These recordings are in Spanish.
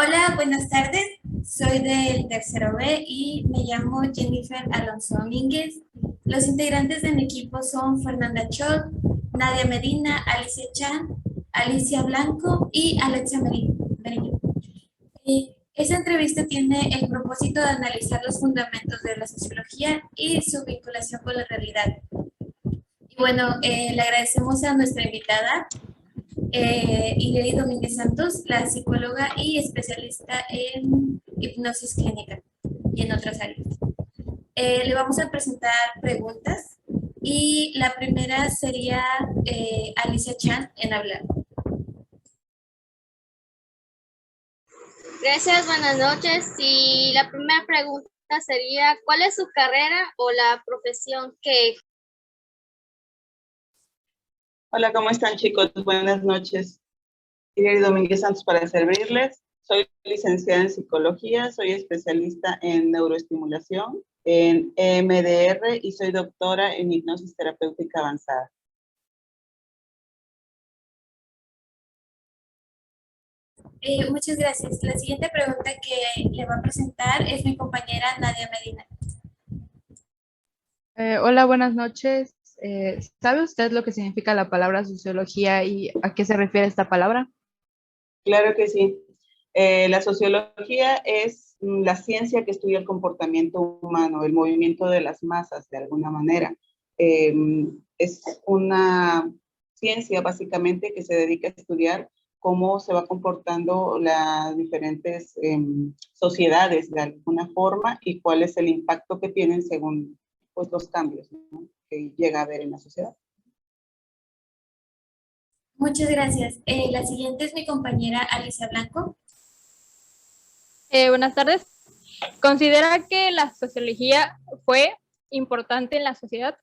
Hola, buenas tardes. Soy del tercero B y me llamo Jennifer Alonso Domínguez. Los integrantes de mi equipo son Fernanda Chot, Nadia Medina, Alicia Chan, Alicia Blanco y Alexa Merino. Esta entrevista tiene el propósito de analizar los fundamentos de la sociología y su vinculación con la realidad. Y bueno, le agradecemos a nuestra invitada, Ireli Domínguez Santos, la psicóloga y especialista en hipnosis clínica y en otras áreas. Le vamos a presentar preguntas y la primera sería Alicia Chan en hablar. Gracias, buenas noches. Y la primera pregunta sería, ¿cuál es su carrera o la profesión que... Hola, ¿cómo están, chicos? Buenas noches. Ireli Domínguez Santos para servirles. Soy licenciada en psicología, soy especialista en neuroestimulación, en EMDR y soy doctora en hipnosis terapéutica avanzada. Muchas gracias. La siguiente pregunta que le va a presentar es mi compañera Nadia Medina. Hola, buenas noches. ¿Sabe usted lo que significa la palabra sociología y a qué se refiere esta palabra? Claro que sí. La sociología es la ciencia que estudia el comportamiento humano, el movimiento de las masas, de alguna manera. Es una ciencia, básicamente, que se dedica a estudiar cómo se va comportando las diferentes sociedades de alguna forma y cuál es el impacto que tienen según pues, los cambios, ¿no?, que llega a haber en la sociedad. Muchas gracias. La siguiente es mi compañera Alicia Blanco. Buenas tardes. ¿Considera que la sociología fue importante en la sociedad?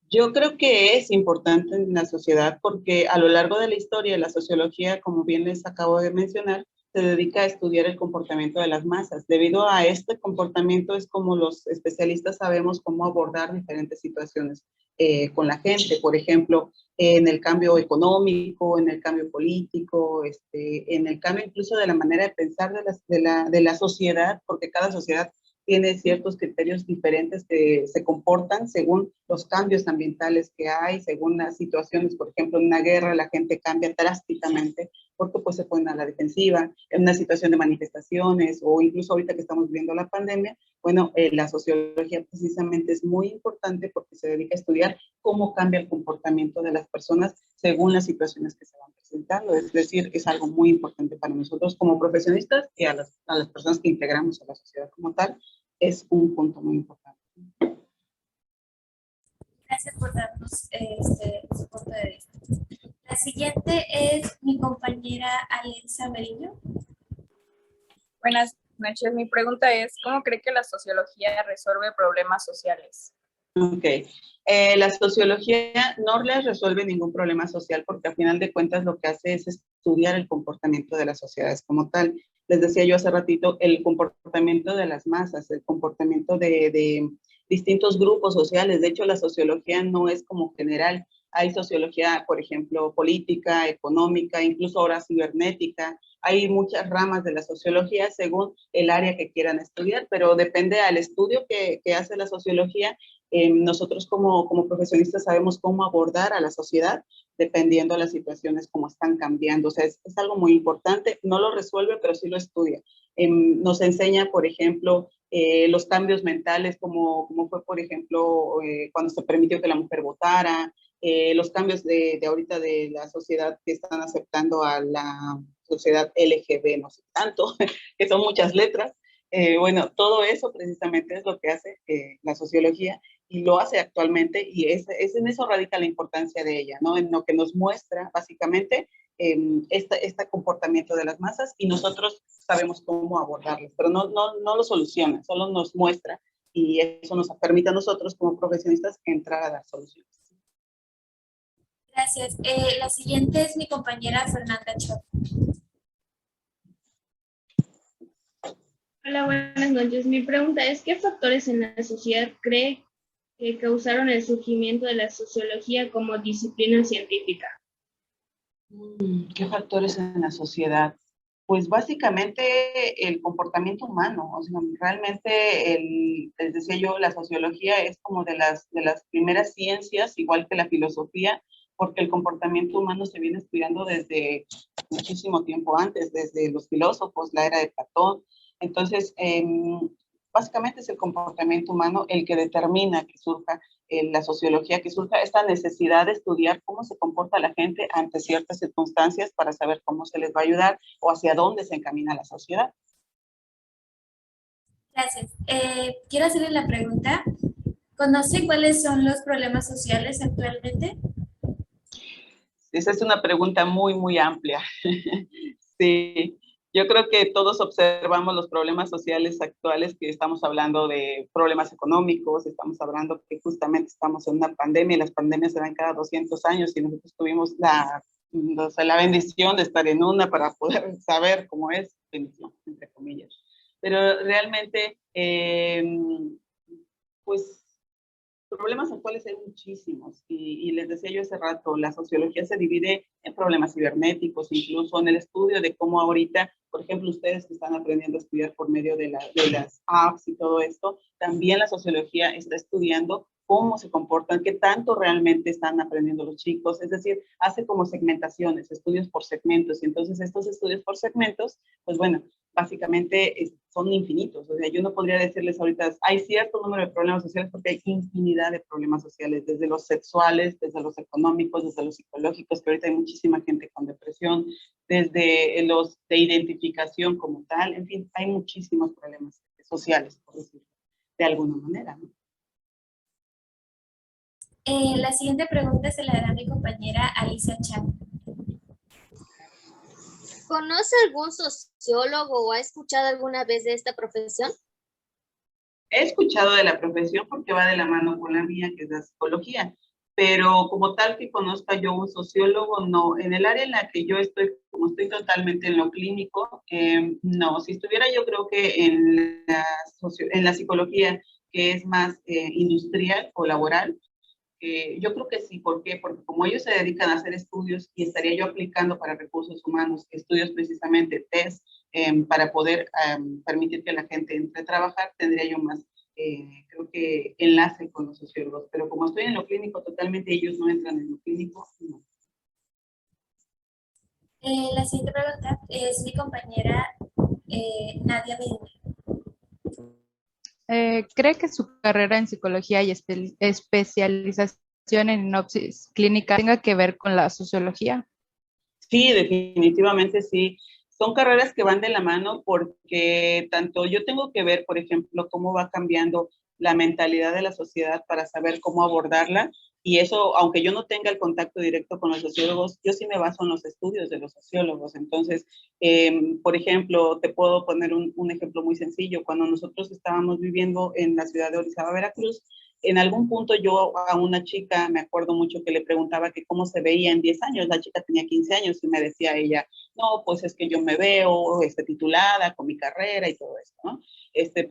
Yo creo que es importante en la sociedad porque a lo largo de la historia la sociología, como bien les acabo de mencionar, se dedica a estudiar el comportamiento de las masas. Debido a este comportamiento es como los especialistas sabemos cómo abordar diferentes situaciones con la gente. Por ejemplo, en el cambio económico, en el cambio político, en el cambio incluso de la manera de pensar de la sociedad, porque cada sociedad tiene ciertos criterios diferentes que se comportan según los cambios ambientales que hay, según las situaciones. Por ejemplo, en una guerra la gente cambia drásticamente porque pues se ponen a la defensiva. En una situación de manifestaciones o incluso ahorita que estamos viviendo la pandemia, bueno, la sociología precisamente es muy importante porque se dedica a estudiar cómo cambia el comportamiento de las personas según las situaciones que se van presentando. Es decir, es algo muy importante para nosotros como profesionistas y a las personas que integramos a la sociedad como tal. Es un punto muy importante. Gracias por darnos su punto de vista. La siguiente es mi compañera Alexa Merino. Buenas noches. Mi pregunta es, ¿cómo cree que la sociología resuelve problemas sociales? Ok. La sociología no les resuelve ningún problema social porque al final de cuentas lo que hace es estudiar el comportamiento de las sociedades como tal. Les decía yo hace ratito, el comportamiento de las masas, el comportamiento de distintos grupos sociales. De hecho, la sociología no es como general. Hay sociología, por ejemplo, política, económica, incluso ahora cibernética. Hay muchas ramas de la sociología según el área que quieran estudiar, pero depende al estudio que hace la sociología. Nosotros como profesionistas sabemos cómo abordar a la sociedad dependiendo de las situaciones como están cambiando. O sea, es algo muy importante. No lo resuelve, pero sí lo estudia. Nos enseña, por ejemplo, los cambios mentales, como fue, por ejemplo, cuando se permitió que la mujer votara, los cambios de ahorita de la sociedad que están aceptando a la sociedad LGB, no sé tanto, que son muchas letras. Bueno, todo eso precisamente es lo que hace la sociología y lo hace actualmente y es en eso radica la importancia de ella, ¿no? En lo que nos muestra básicamente este comportamiento de las masas y nosotros sabemos cómo abordarlos, pero no lo soluciona, solo nos muestra y eso nos permite a nosotros como profesionistas entrar a dar soluciones. Gracias. La siguiente es mi compañera Fernanda Chot. Hola, buenas noches. Mi pregunta es, ¿qué factores en la sociedad cree que causaron el surgimiento de la sociología como disciplina científica? ¿Qué factores en la sociedad? Pues básicamente el comportamiento humano, o sea, realmente, les decía yo, la sociología es como de las primeras ciencias, igual que la filosofía, porque el comportamiento humano se viene estudiando desde muchísimo tiempo antes, desde los filósofos, la era de Platón. Entonces, básicamente es el comportamiento humano el que determina que surja la sociología, que surja esta necesidad de estudiar cómo se comporta la gente ante ciertas circunstancias para saber cómo se les va a ayudar o hacia dónde se encamina la sociedad. Gracias. Quiero hacerle la pregunta. ¿Conoce cuáles son los problemas sociales actualmente? Esa es una pregunta muy, muy amplia. Sí, yo creo que todos observamos los problemas sociales actuales, que estamos hablando de problemas económicos, estamos hablando que justamente estamos en una pandemia y las pandemias se dan cada 200 años y nosotros tuvimos la bendición de estar en una para poder saber cómo es, bendición, entre comillas. Pero realmente, pues, problemas actuales hay muchísimos y les decía yo hace rato, la sociología se divide en problemas cibernéticos, incluso en el estudio de cómo ahorita, por ejemplo, ustedes que están aprendiendo a estudiar por medio de las apps y todo esto, también la sociología está estudiando cómo se comportan, qué tanto realmente están aprendiendo los chicos, es decir, hace como segmentaciones, estudios por segmentos, y entonces estos estudios por segmentos, pues bueno, básicamente son infinitos, o sea, yo no podría decirles ahorita, hay cierto número de problemas sociales porque hay infinidad de problemas sociales, desde los sexuales, desde los económicos, desde los psicológicos, que ahorita hay muchísima gente con depresión, desde los de identificación como tal, en fin, hay muchísimos problemas sociales, por decirlo de alguna manera, ¿no? La siguiente pregunta se la hará mi compañera Alicia Chan. ¿Conoce algún sociólogo o ha escuchado alguna vez de esta profesión? He escuchado de la profesión porque va de la mano con la mía, que es la psicología, pero como tal que conozca yo un sociólogo, no. En el área en la que yo estoy, como estoy totalmente en lo clínico, no. Si estuviera yo creo que en la psicología, que es más industrial o laboral, yo creo que sí. ¿Por qué? Porque como ellos se dedican a hacer estudios y estaría yo aplicando para recursos humanos, estudios precisamente, test, para poder permitir que la gente entre a trabajar, tendría yo más, creo que, enlace con los sociólogos. Pero como estoy en lo clínico totalmente, ellos no entran en lo clínico, no. La siguiente pregunta es mi compañera Nadia Medina. ¿Cree que su carrera en psicología y especialización en hipnosis clínica tenga que ver con la sociología? Sí, definitivamente sí. Son carreras que van de la mano porque tanto yo tengo que ver, por ejemplo, cómo va cambiando la mentalidad de la sociedad para saber cómo abordarla. Y eso, aunque yo no tenga el contacto directo con los sociólogos, yo sí me baso en los estudios de los sociólogos. Entonces, por ejemplo, te puedo poner un ejemplo muy sencillo. Cuando nosotros estábamos viviendo en la ciudad de Orizaba, Veracruz, en algún punto yo a una chica, me acuerdo mucho que le preguntaba que cómo se veía en 10 años. La chica tenía 15 años y me decía ella, no, pues es que yo me veo titulada con mi carrera y todo esto, ¿no?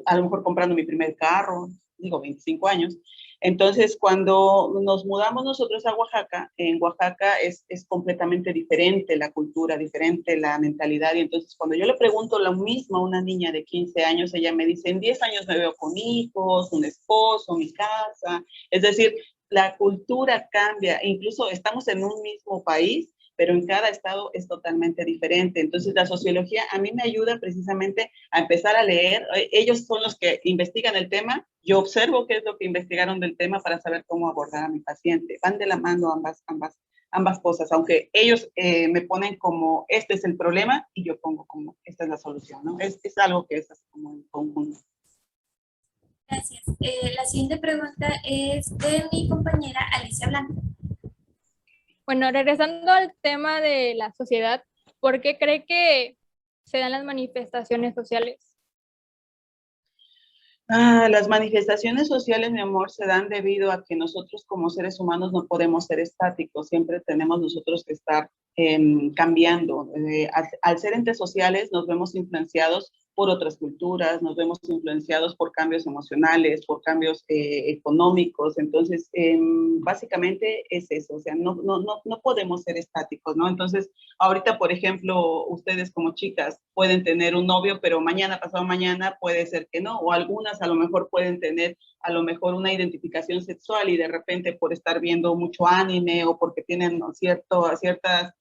A lo mejor comprando mi primer carro, digo, 25 años. Entonces, cuando nos mudamos nosotros a Oaxaca, en Oaxaca es completamente diferente la cultura, diferente la mentalidad. Y entonces, cuando yo le pregunto lo mismo a una niña de 15 años, ella me dice, en 10 años me veo con hijos, un esposo, mi casa. Es decir, la cultura cambia. Incluso estamos en un mismo país, pero en cada estado es totalmente diferente. Entonces, la sociología a mí me ayuda precisamente a empezar a leer. Ellos son los que investigan el tema. Yo observo qué es lo que investigaron del tema para saber cómo abordar a mi paciente. Van de la mano ambas cosas, aunque ellos me ponen como, este es el problema, y yo pongo como, esta es la solución, ¿no? Es algo que es así como en conjunto. Gracias. La siguiente pregunta es de mi compañera Alicia Blanco. Bueno, regresando al tema de la sociedad, ¿por qué cree que se dan las manifestaciones sociales? Las manifestaciones sociales, mi amor, se dan debido a que nosotros como seres humanos no podemos ser estáticos, siempre tenemos nosotros que estar cambiando. Al ser entes sociales nos vemos influenciados por otras culturas, nos vemos influenciados por cambios emocionales, por cambios económicos. Entonces, básicamente es eso, o sea, no podemos ser estáticos, ¿no? Entonces, ahorita, por ejemplo, ustedes como chicas pueden tener un novio, pero mañana, pasado mañana, puede ser que no, o algunas a lo mejor pueden tener a lo mejor una identificación sexual y de repente por estar viendo mucho anime o porque tienen, ¿no?, ciertas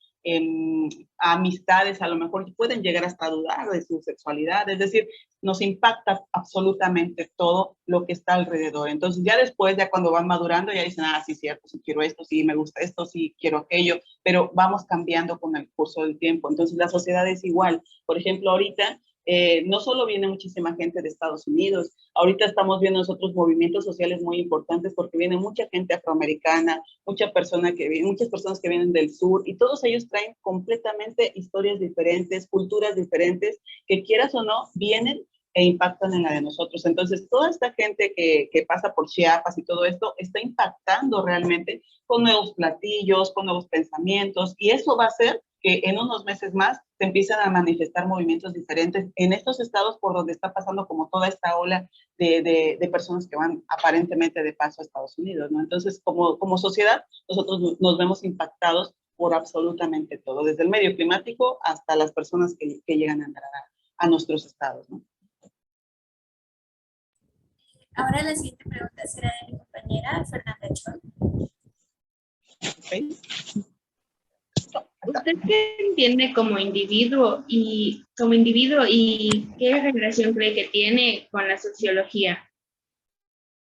amistades a lo mejor pueden llegar hasta a dudar de su sexualidad. Es decir, nos impacta absolutamente todo lo que está alrededor. Entonces ya después, ya cuando van madurando, ya dicen, sí, cierto, sí quiero esto, sí me gusta esto, sí quiero aquello, pero vamos cambiando con el curso del tiempo. Entonces la sociedad es igual. Por ejemplo, ahorita no solo viene muchísima gente de Estados Unidos, ahorita estamos viendo nosotros movimientos sociales muy importantes porque viene mucha gente afroamericana, muchas personas que vienen del sur, y todos ellos traen completamente historias diferentes, culturas diferentes, que quieras o no, vienen e impactan en la de nosotros. Entonces, toda esta gente que pasa por Chiapas y todo esto, está impactando realmente con nuevos platillos, con nuevos pensamientos, y eso va a hacer que en unos meses más se empiezan a manifestar movimientos diferentes en estos estados por donde está pasando como toda esta ola de personas que van aparentemente de paso a Estados Unidos, ¿no? Entonces, como sociedad, nosotros nos vemos impactados por absolutamente todo, desde el medio climático hasta las personas que llegan a entrar a nuestros estados, ¿no? Ahora la siguiente pregunta será de mi compañera Fernanda Chol. Okay. ¿Usted qué entiende como individuo y qué relación cree que tiene con la sociología?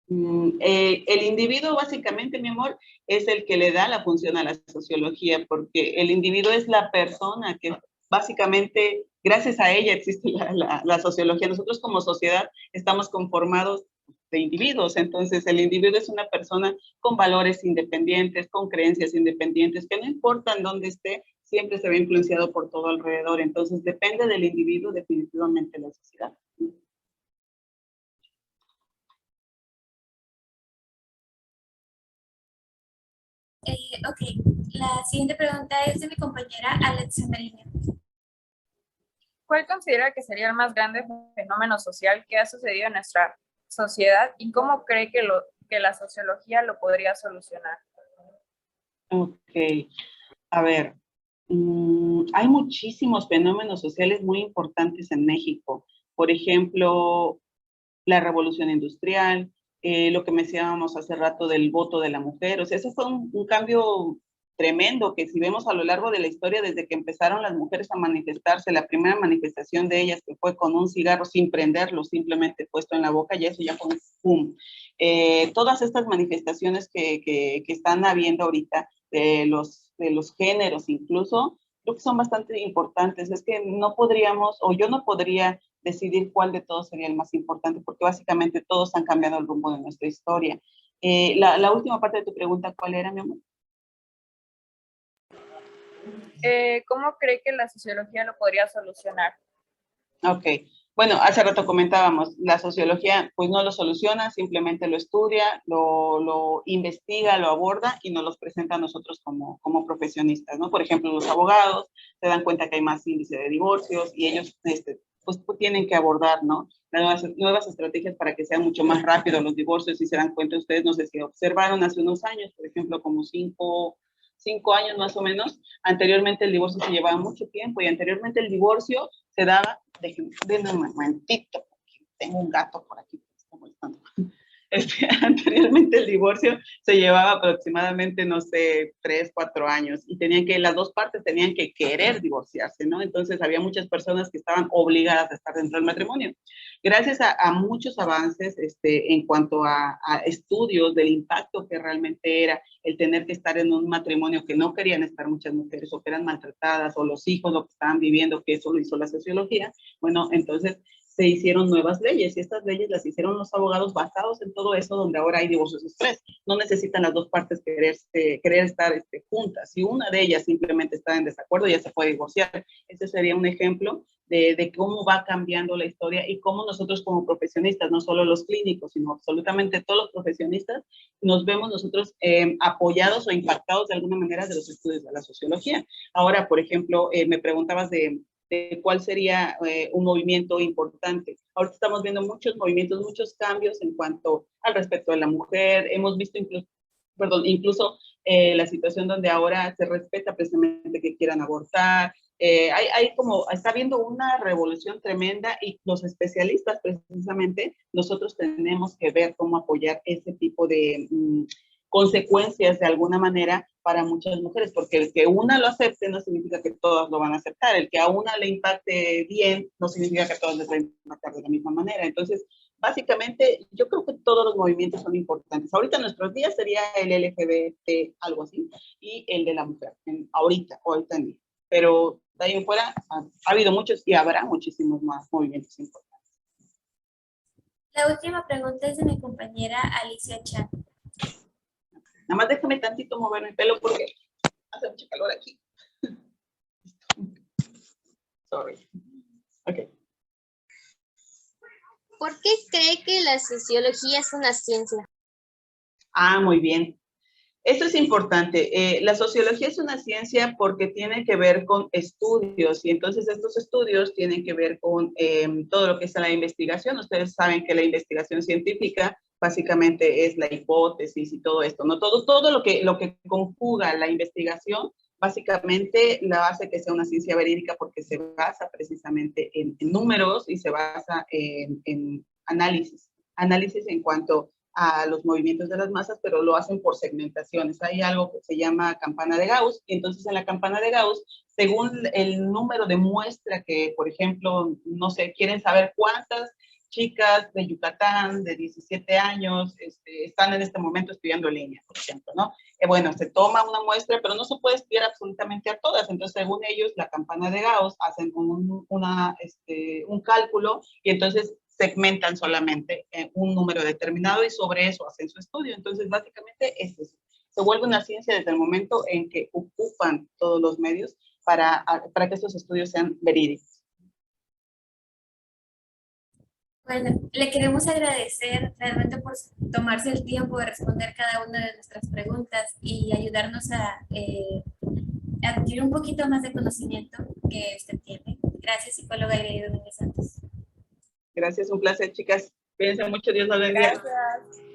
El individuo básicamente, mi amor, es el que le da la función a la sociología, porque el individuo es la persona que básicamente, gracias a ella existe la sociología. Nosotros como sociedad estamos conformados de individuos, entonces el individuo es una persona con valores independientes, con creencias independientes, que no importa en dónde esté, siempre se ve influenciado por todo alrededor. Entonces depende del individuo definitivamente la sociedad. Ok, la siguiente pregunta es de mi compañera Alexa Merino. ¿Cuál considera que sería el más grande fenómeno social que ha sucedido en nuestra sociedad y cómo cree que la sociología lo podría solucionar? Ok, a ver, hay muchísimos fenómenos sociales muy importantes en México. Por ejemplo, la revolución industrial, lo que mencionábamos hace rato del voto de la mujer. O sea, eso fue un cambio tremendo que si vemos a lo largo de la historia, desde que empezaron las mujeres a manifestarse, la primera manifestación de ellas que fue con un cigarro sin prenderlo, simplemente puesto en la boca, ya eso ya fue un pum. Todas estas manifestaciones que están habiendo ahorita, de los géneros incluso, creo que son bastante importantes. Es que no podríamos, o yo no podría decidir cuál de todos sería el más importante, porque básicamente todos han cambiado el rumbo de nuestra historia. La última parte de tu pregunta, ¿cuál era, mi amor? ¿Cómo cree que la sociología lo podría solucionar? Ok, bueno, hace rato comentábamos, la sociología pues no lo soluciona, simplemente lo estudia, lo investiga, lo aborda y nos los presenta a nosotros como profesionistas, ¿no? Por ejemplo, los abogados se dan cuenta que hay más índice de divorcios y ellos pues tienen que abordar, ¿no?, nuevas estrategias para que sean mucho más rápido los divorcios. Si se dan cuenta ustedes, no sé si observaron hace unos años, por ejemplo, como 5 años más o menos, anteriormente el divorcio se llevaba mucho tiempo y anteriormente el divorcio se daba, déjenme un momentito, porque tengo un gato por aquí que está molestando. Anteriormente el divorcio se llevaba aproximadamente, no sé, 3, 4 años y las dos partes tenían que querer divorciarse, ¿no? Entonces había muchas personas que estaban obligadas a estar dentro del matrimonio. Gracias a muchos avances en cuanto a estudios del impacto que realmente era el tener que estar en un matrimonio que no querían estar muchas mujeres o que eran maltratadas o los hijos lo que estaban viviendo, que eso lo hizo la sociología, bueno, entonces se hicieron nuevas leyes y estas leyes las hicieron los abogados basados en todo eso, donde ahora hay divorcios express. No necesitan las dos partes querer estar juntas. Si una de ellas simplemente está en desacuerdo, ya se puede divorciar. Ese sería un ejemplo de cómo va cambiando la historia y cómo nosotros como profesionistas, no solo los clínicos, sino absolutamente todos los profesionistas, nos vemos nosotros apoyados o impactados de alguna manera de los estudios de la sociología. Ahora, por ejemplo, me preguntabas de de cuál sería un movimiento importante. Ahorita estamos viendo muchos movimientos, muchos cambios en cuanto al respeto de la mujer. Hemos visto incluso la situación donde ahora se respeta precisamente que quieran abortar. Está habiendo una revolución tremenda y los especialistas precisamente, nosotros tenemos que ver cómo apoyar ese tipo de consecuencias de alguna manera para muchas mujeres, porque el que una lo acepte no significa que todas lo van a aceptar, el que a una le impacte bien no significa que a todas les va a impactar de la misma manera. Entonces, básicamente, yo creo que todos los movimientos son importantes. Ahorita en nuestros días sería el LGBT, algo así, y el de la mujer, ahorita en día. Pero de ahí en fuera ha habido muchos y habrá muchísimos más movimientos importantes. La última pregunta es de mi compañera Alicia Chan. Nada más déjame tantito mover mi pelo porque hace mucho calor aquí. Sorry. Ok. ¿Por qué cree que la sociología es una ciencia? Muy bien. Esto es importante. La sociología es una ciencia porque tiene que ver con estudios y entonces estos estudios tienen que ver con todo lo que es la investigación. Ustedes saben que la investigación científica básicamente es la hipótesis y todo esto, ¿no? Todo lo que conjuga la investigación básicamente la hace que sea una ciencia verídica porque se basa precisamente en números y se basa en análisis en cuanto a los movimientos de las masas, pero lo hacen por segmentaciones. Hay algo que se llama campana de Gauss, y entonces en la campana de Gauss, según el número de muestra que, por ejemplo, no sé, quieren saber cuántas chicas de Yucatán de 17 años están en este momento estudiando en línea, por ejemplo, ¿no? Bueno, se toma una muestra, pero no se puede estudiar absolutamente a todas. Entonces, según ellos, la campana de Gauss hacen un cálculo y entonces segmentan solamente un número determinado y sobre eso hacen su estudio. Entonces, básicamente, se vuelve una ciencia desde el momento en que ocupan todos los medios para que estos estudios sean verídicos. Bueno, le queremos agradecer realmente por tomarse el tiempo de responder cada una de nuestras preguntas y ayudarnos a adquirir un poquito más de conocimiento que usted tiene. Gracias, psicóloga Irene Domínguez Santos. Gracias, un placer, chicas. Cuídense mucho, Dios los bendiga. Gracias.